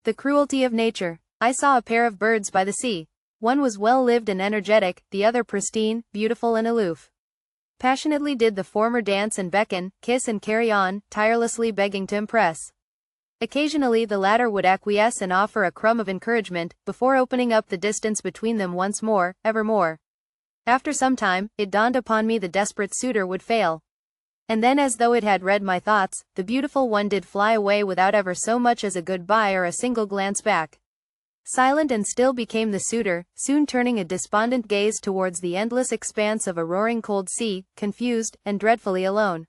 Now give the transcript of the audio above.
The Cruelty of Nature. I saw a pair of birds by the sea. One was well-lived and energetic, the other pristine, beautiful and aloof. Passionately did the former dance and beckon, kiss and carry on, tirelessly begging to impress. Occasionally the latter would acquiesce and offer a crumb of encouragement, before opening up the distance between them once more, evermore. After some time, it dawned upon me the desperate suitor would fail. And then, as though it had read my thoughts, the beautiful one did fly away without ever so much as a goodbye or a single glance back. Silent and still became the suitor, soon turning a despondent gaze towards the endless expanse of a roaring cold sea, confused, and dreadfully alone.